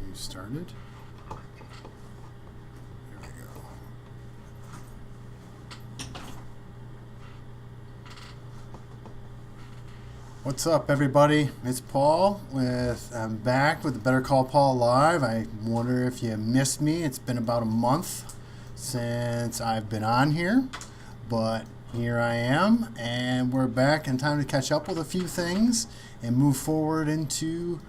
review started. There we go. What's up, everybody? It's Paul. I'm back with the Better Call Paul Live. I wonder if you missed me. It's been about a month since I've been on here, but here I am, and we're back in time to catch up with a few things and move forward into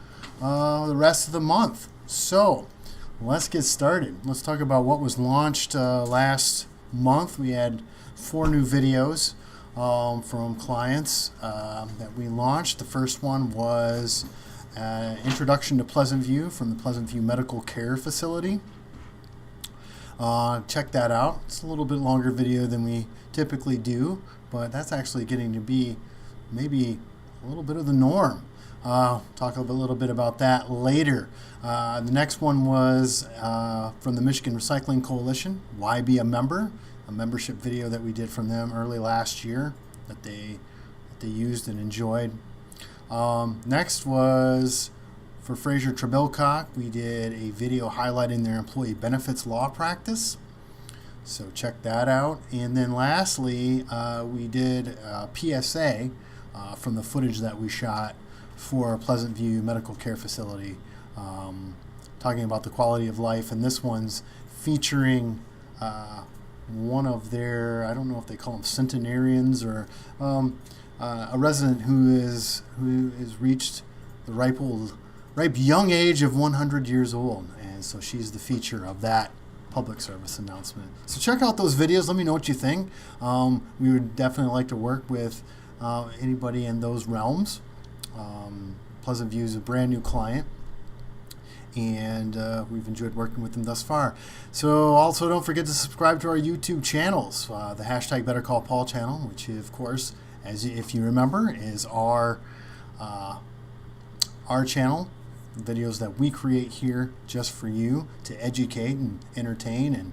the rest of the month. So let's get started. Let's talk about what was launched last month. We had 4 new videos from clients that we launched. The first one was Introduction to PleasantView from the PleasantView Medical Care Facility. Check that out. It's a little bit longer video than we typically do, but that's actually getting to be maybe a little bit of the norm. Talk a little bit about that later. The next one was from the Michigan Recycling Coalition, Why Be a Member? A membership video that we did from them early last year that they used and enjoyed. Next was for Fraser Trebilcock. We did a video highlighting their employee benefits law practice. So check that out. And then lastly, we did a PSA from the footage that we shot for PleasantView Medical Care Facility, talking about the quality of life. And this one's featuring one of their, I don't know if they call them centenarians or a resident who is reached the ripe young age of 100 years old, and so she's the feature of that public service announcement. So check out those videos. Let me know what you think. We would definitely like to work with anybody in those realms. PleasantView is a brand new client, and we've enjoyed working with them thus far. So also don't forget to subscribe to our YouTube channels, the hashtag BetterCallPaul channel, which of course, if you remember, is our channel, videos that we create here just for you to educate and entertain and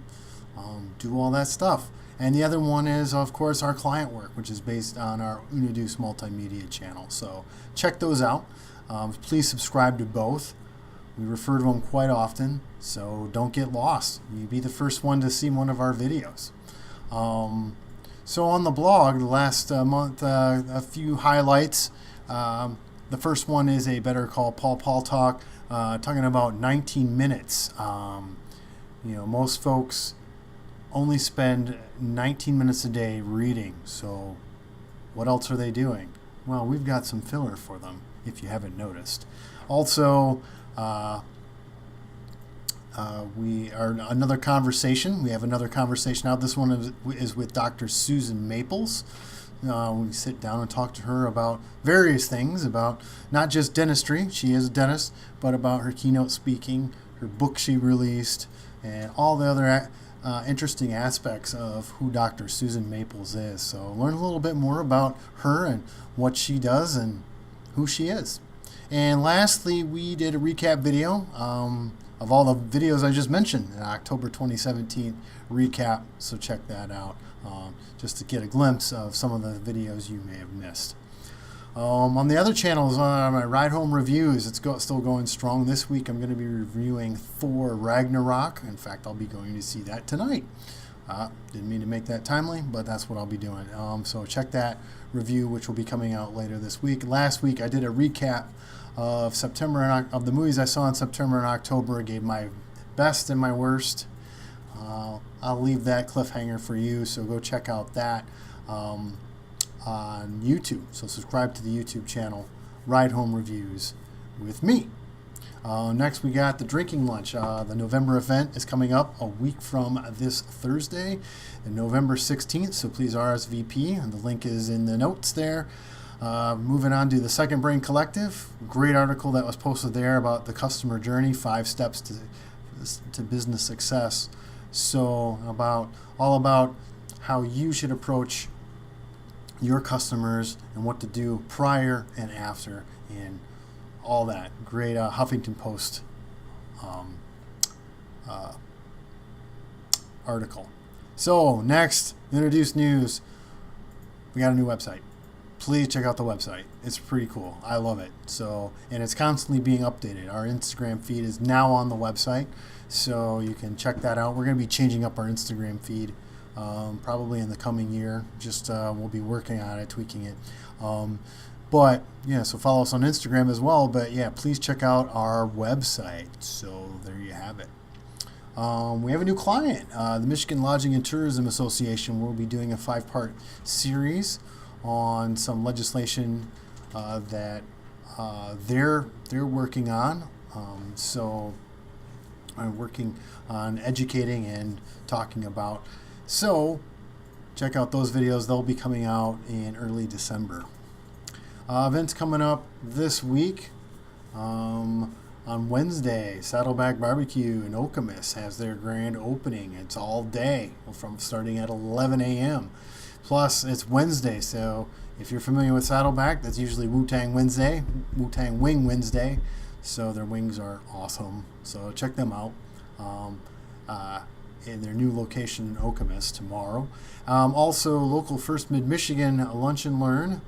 do all that stuff. And the other one is, of course, our client work, which is based on our UnoDeuce multimedia channel. So check those out. Please subscribe to both. We refer to them quite often, so don't get lost. You'll be the first one to see one of our videos. So on the blog, the last month, a few highlights. The first one is a Better Call Paul talk, talking about 19 minutes. Most folks only spend 19 minutes a day reading, so what else are they doing? Well, we've got some filler for them, if you haven't noticed. Also, we are another conversation. We have another conversation out. This one is with Dr. Susan Maples. We sit down and talk to her about various things, about not just dentistry, she is a dentist, but about her keynote speaking, her book she released, and all the other interesting aspects of who Dr. Susan Maples is. So learn a little bit more about her and what she does and who she is. And lastly, we did a recap video of all the videos I just mentioned, an October 2017 recap, so check that out, just to get a glimpse of some of the videos you may have missed. On the other channels, my RideHomeReviews, it's still going strong. This week I'm going to be reviewing Thor Ragnarock. In fact, I'll be going to see that tonight. Didn't mean to make that timely, but that's what I'll be doing. So check that review, which will be coming out later this week. Last week I did a recap of of the movies I saw in September and October. I gave my best and my worst. I'll leave that cliffhanger for you, so go check out that on YouTube. So subscribe to the YouTube channel, RideHomeReviews with me. Next, we got the drinking lunch. The November event is coming up a week from this Thursday, November 16th, so please RSVP, and the link is in the notes there. Moving on to the Second Brain Collective, great article that was posted there about the customer journey, 5 steps to business success. So all about how you should approach your customers and what to do prior and after, and all that. Great Huffington Post article. So next, UnoDeuce news. We got a new website. please check out the website. It's pretty cool. I love it. So, and it's constantly being updated. Our Instagram feed is now on the website, so you can check that out. We're going to be changing up our Instagram feed probably in the coming year. Just we'll be working on it, tweaking it. But yeah, so follow us on Instagram as well. But yeah, please check out our website. So there you have it. We have a new client, the Michigan Lodging and Tourism Association. We'll be doing a 5-part series on some legislation that they're working on. So I'm working on educating and talking about. So check out those videos. They'll be coming out in early December. Events coming up this week. On Wednesday, Saddleback Barbecue in Okemos has their grand opening. It's all day, from starting at 11 a.m. Plus, it's Wednesday, so if you're familiar with Saddleback, that's usually Wu-Tang Wednesday, Wu-Tang Wing Wednesday. So their wings are awesome. So check them out in their new location in Okemos tomorrow. Also, local First Mid-Michigan Lunch and Learn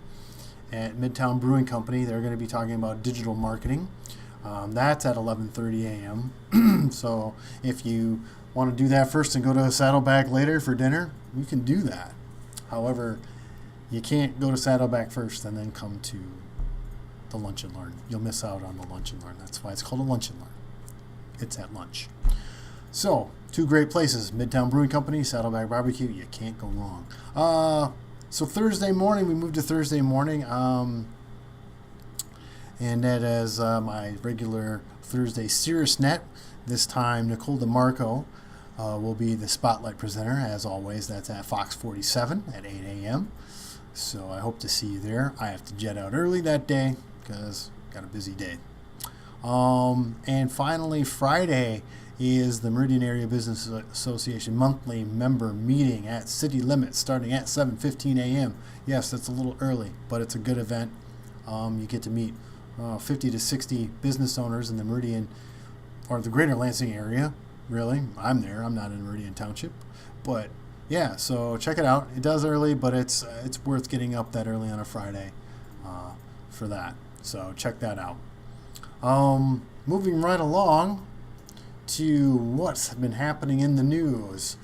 at Midtown Brewing Company. They're going to be talking about digital marketing. That's at 11:30 a.m. So if you want to do that first and go to Saddleback later for dinner, you can do that. However, you can't go to Saddleback first and then come to the Lunch and Learn. You'll miss out on the Lunch and Learn. That's why it's called a Lunch and Learn. It's at lunch. So, 2 great places, Midtown Brewing Company, Saddleback Barbecue. You can't go wrong. So Thursday morning, we moved to Thursday morning. And that is my regular Thursday Caerusnet. This time, Nicole DeMarco will be the spotlight presenter, as always. That's at Fox 47 at 8 a.m. So I hope to see you there. I have to jet out early that day because got a busy day. And finally, Friday is the Meridian Area Business Association monthly member meeting at City Limits, starting at 7:15 a.m. Yes, that's a little early, but it's a good event. You get to meet 50 to 60 business owners in the Meridian or the greater Lansing area. Really, I'm there. I'm not in Meridian Township, but yeah. So check it out. It does early, but it's worth getting up that early on a Friday for that. So check that out. Moving right along to what's been happening in the news.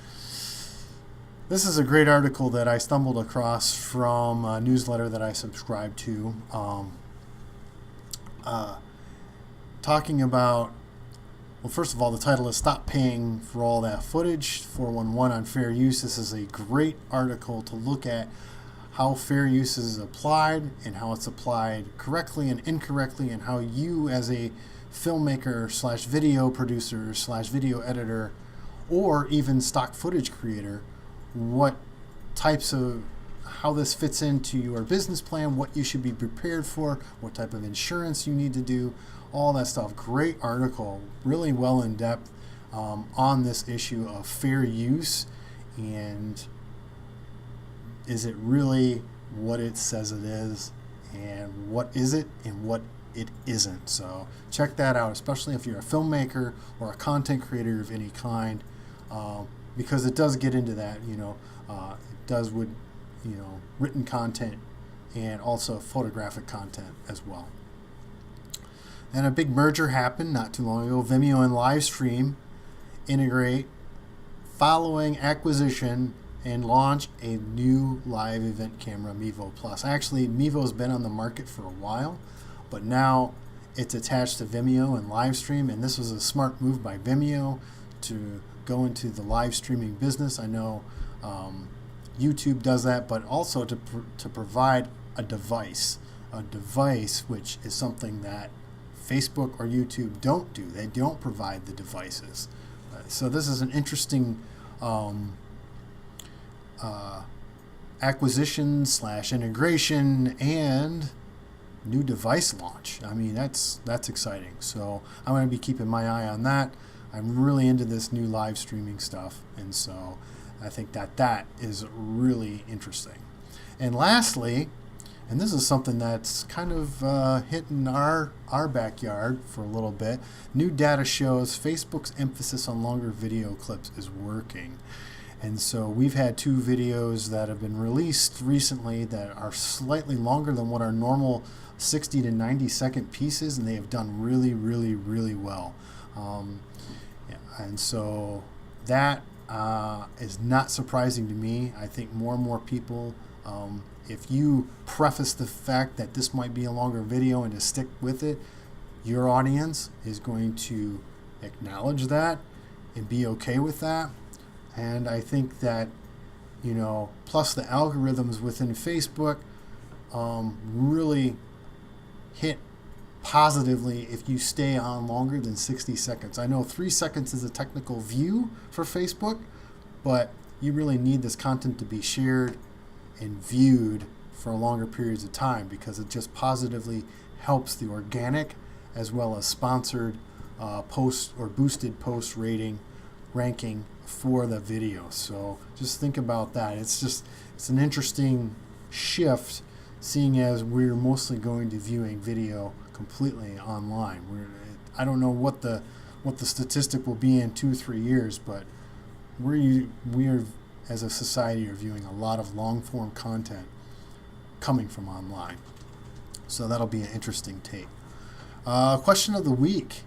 This is a great article that I stumbled across from a newsletter that I subscribe to. Talking about, well, first of all, the title is Stop Paying for All That Footage, 411 on Fair Use. This is a great article to look at how fair use is applied and how it's applied correctly and incorrectly, and how you as a filmmaker slash video producer slash video editor or even stock footage creator, what types of, how this fits into your business plan, what you should be prepared for, what type of insurance you need to do, all that stuff. Great article, really well in depth on this issue of fair use, and is it really what it says it is, and what is it and what it isn't. So check that out, especially if you're a filmmaker or a content creator of any kind, because it does get into that, it does with written content and also photographic content as well. And a big merger happened not too long ago. Vimeo and Livestream integrate following acquisition and launch a new live event camera, Mevo Plus. Actually, Mevo's been on the market for a while, but now it's attached to Vimeo and Livestream, and this was a smart move by Vimeo to go into the live streaming business. I know YouTube does that, but also to provide a device which is something that Facebook or YouTube don't do. They don't provide the devices. So this is an interesting acquisition / integration and new device launch. I mean, that's exciting. So I'm going to be keeping my eye on that. I'm really into this new live streaming stuff, and so I think that is really interesting. And lastly, and this is something that's kind of hitting our backyard for a little bit, new data shows Facebook's emphasis on longer video clips is working. And so we've had 2 videos that have been released recently that are slightly longer than what our normal 60 to 90 second pieces, and they have done really, really, really well. And so that is not surprising to me. I think more and more people, if you preface the fact that this might be a longer video and to stick with it, your audience is going to acknowledge that and be okay with that. And I think that, plus the algorithms within Facebook really hit positively if you stay on longer than 60 seconds. I know 3 seconds is a technical view for Facebook, but you really need this content to be shared and viewed for longer periods of time, because it just positively helps the organic as well as sponsored post or boosted post ranking for the video. So just think about that. It's an interesting shift, seeing as we're mostly going to viewing video completely online. I don't know what the statistic will be in 2-3 years, but we are as a society are viewing a lot of long form content coming from online. So that'll be an interesting take. Question of the week.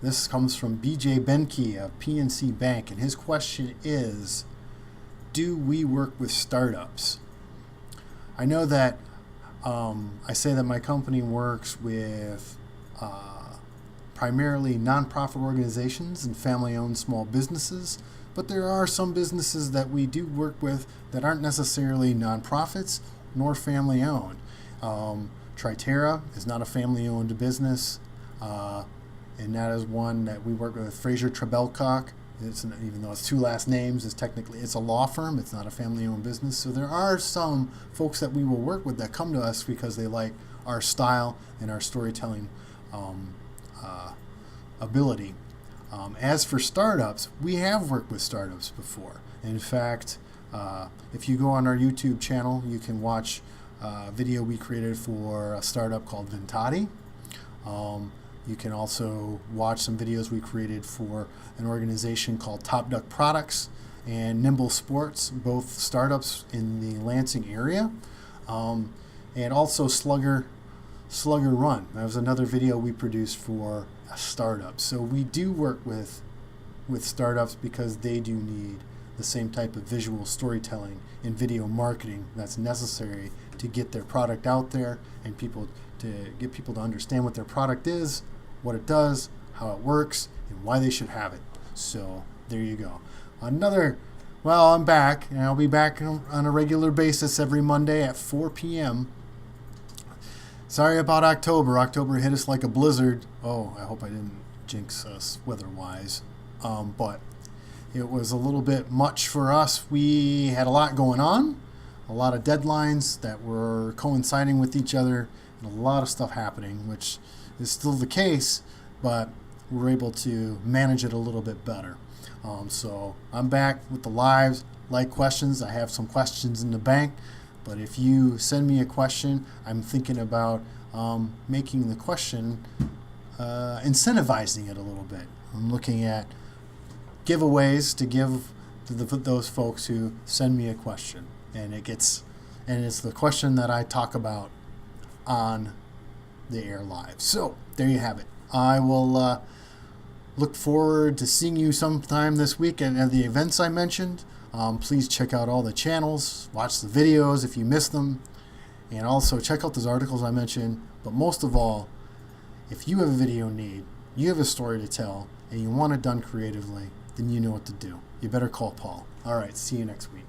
This comes from BJ Behnke of PNC Bank, and his question is, do we work with startups? I know that I say that my company works with primarily nonprofit organizations and family-owned small businesses, but there are some businesses that we do work with that aren't necessarily nonprofits nor family-owned. Tritera is not a family-owned business, and that is one that we work with. Fraser Trebelcock, even though it's 2 last names, it's a law firm. It's not a family-owned business. So there are some folks that we will work with that come to us because they like our style and our storytelling ability. As for startups, we have worked with startups before. In fact, if you go on our YouTube channel, you can watch a video we created for a startup called Ventati. You can also watch some videos we created for an organization called Top Duck Products and Nimble Sports, both startups in the Lansing area, and also Slugger Run. That was another video we produced for a startup. So we do work with startups because they do need the same type of visual storytelling and video marketing that's necessary to get their product out there and get people to understand what their product is, what it does, how it works, and why they should have it. So there you go. I'm back, and I'll be back on a regular basis every Monday at 4 p.m. Sorry about October. October hit us like a blizzard. Oh, I hope I didn't jinx us weather-wise. But it was a little bit much for us. We had a lot going on, a lot of deadlines that were coinciding with each other, and a lot of stuff happening, which is still the case, but we're able to manage it a little bit better. So I'm back with the lives, like questions. I have some questions in the bank, but if you send me a question, I'm thinking about making the question, incentivizing it a little bit. I'm looking at giveaways to give to those folks who send me a question, and it's the question that I talk about on the air live. So there you have it. I will look forward to seeing you sometime this week at the events I mentioned. Please check out all the channels, watch the videos if you missed them, and also check out those articles I mentioned. But most of all, if you have a video need, you have a story to tell, and you want it done creatively, then you know what to do. You better call Paul. All right, see you next week.